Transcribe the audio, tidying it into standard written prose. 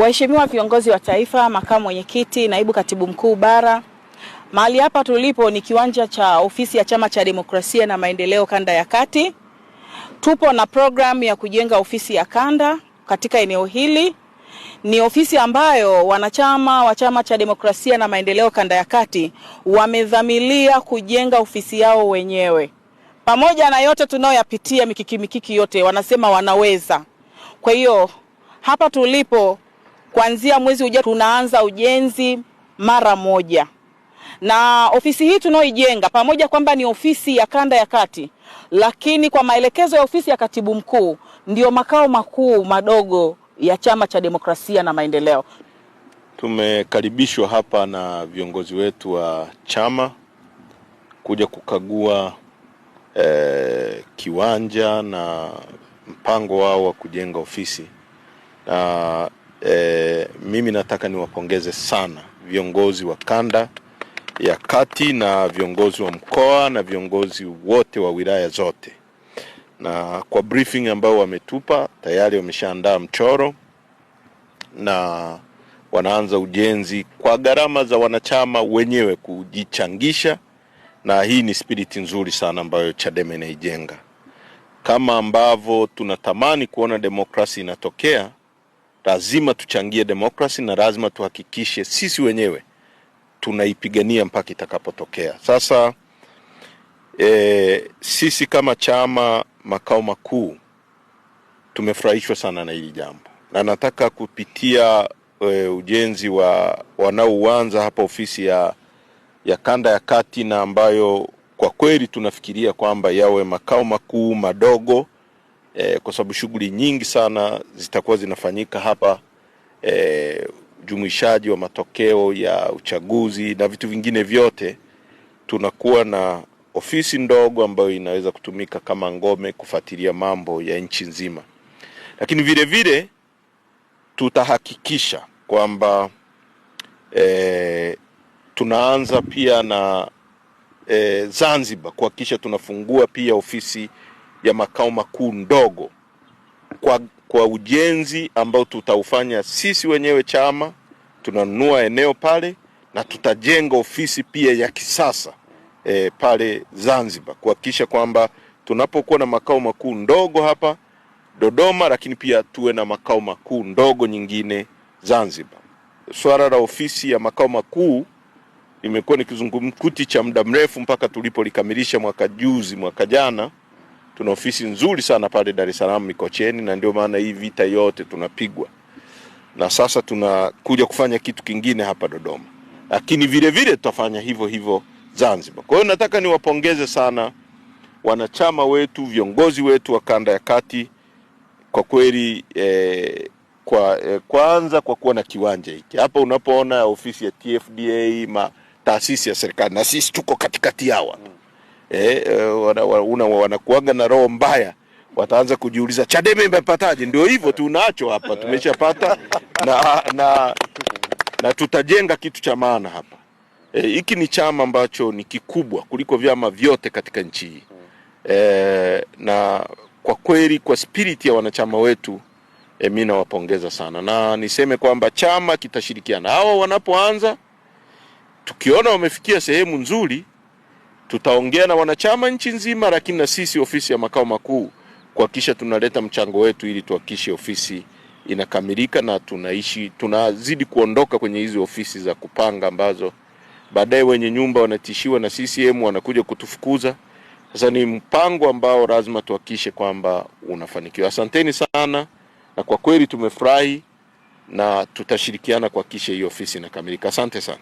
Waheshimiwa viongozi wa taifa, makamu mwenyekiti, naibu katibu mkuu bara, mahali hapa tulipo ni kiwanja cha ofisi ya Chama cha Demokrasia na Maendeleo Kanda ya Kati. Tupo na program ya kujenga ofisi ya kanda katika eneo hili. Ni ofisi ambayo wanachama wa Chama cha Demokrasia na Maendeleo Kanda ya Kati wamedhamiria kujenga ofisi yao wenyewe. Pamoja na yote tunayoyapitia, mikiki yote, wanasema wanaweza. Kwa hiyo hapa tulipo, kuanzia mwezi ujao tunaanza ujenzi mara moja. Na ofisi hii tunaoijenga, pamoja kwamba ni ofisi ya Kanda ya Kati, lakini kwa maelekezo ya ofisi ya katibu mkuu ndio makao makuu madogo ya Chama cha Demokrasia na Maendeleo. Tumekaribishwa hapa na viongozi wetu wa chama kuja kukagua kiwanja na mpango wao wa kujenga ofisi. Na mimi nataka niwapongeze sana viongozi wa Kanda ya Kati na viongozi wa mkoa na viongozi wote wa wilaya zote. Na kwa briefing ambao wametupa, tayari wameshaandaa mchoro na wanaanza ujenzi kwa gharama za wanachama wenyewe kujichangisha, na hii ni spirit nzuri sana ambayo Chadema inaijenga. Kama ambavyo tunatamani kuona demokrasi inatokea, lazima tuchangie demokrasi na lazima tuhakikishe sisi wenyewe tunaipigania mpaka itakapotokea. Sasa sisi kama chama makao makuu tumefurahishwa sana na hili jambo. Na nataka kupitia ujenzi wanaoanza hapa ofisi ya Kanda ya Kati, na ambayo kwa kweli tunafikiria kwamba yawe makao makuu madogo, kwa sababu shughuli nyingi sana zitakuwa zinafanyika hapa, jumuishaji wa matokeo ya uchaguzi na vitu vingine vyote. Tunakuwa na ofisi ndogo ambayo inaweza kutumika kama ngome kufuatilia mambo ya nchi nzima. Lakini vile vile tutahakikisha kwamba tunaanza pia na Zanzibar, kuhakikisha tunafungua pia ofisi ya makao makuu ndogo kwa ujenzi ambao tutaufanya sisi wenyewe chama. Tunanunua eneo pale na tutajenga ofisi pia ya kisasa pale Zanzibar, kuhakikisha kwamba tunapokuwa na makao makuu ndogo hapa Dodoma, lakini pia tuwe na makao makuu ndogo nyingine Zanzibar. Swala la ofisi ya makao makuu imekuwa ni kizungumkuti cha muda mrefu mpaka tulipolikamilisha mwaka jana. Tuna ofisi nzuri sana pale Dar es Salaam Mikocheni, na ndio maana hii vita yote tunapigwa. Na sasa tunakuja kufanya kitu kingine hapa Dodoma. Lakini vile vile tutafanya hivyo Zanzibar. Kwa hiyo nataka niwapongeze sana wanachama wetu, viongozi wetu wa Kanda ya Kati, kwa kweli kwanza kwa kuwa na kiwanja hiki. Hapa unapoona ofisi ya TFDA, taasisi ya serikali, na sisi tuko katikati yao. Wanakuanga na roho mbaya, wataanza kujiuliza Chadema imepataje? Ndio hivyo tunacho hapa, tumeshapata na tutajenga kitu cha maana hapa. Hiki ni chama ambacho ni kikubwa kuliko vyama vyote katika nchi hii. Na kwa kweli kwa spirit ya wanachama wetu, mimi nawapongeza sana, na niseme kwamba chama kitashirikiana. Hao wanapoanza, tukiona wamefikia sehemu nzuri, tutaongea na wanachama nchi nzima, lakini na sisi ofisi ya makao makuu kuhakikisha tunaleta mchango wetu ili tuhakikishe ofisi inakamilika, na tunazidi kuondoka kwenye hizi ofisi za kupanga ambazo baadaye wenye nyumba wanatishiwa na CCM wanakuja kutufukuza. Sasa ni mpango ambao lazima tuhakikishe kwamba unafanikiwa. Asanteni sana, na kwa kweli tumefurahi na tutashirikiana kuhakikisha hiyo ofisi inakamilika. Asante sana.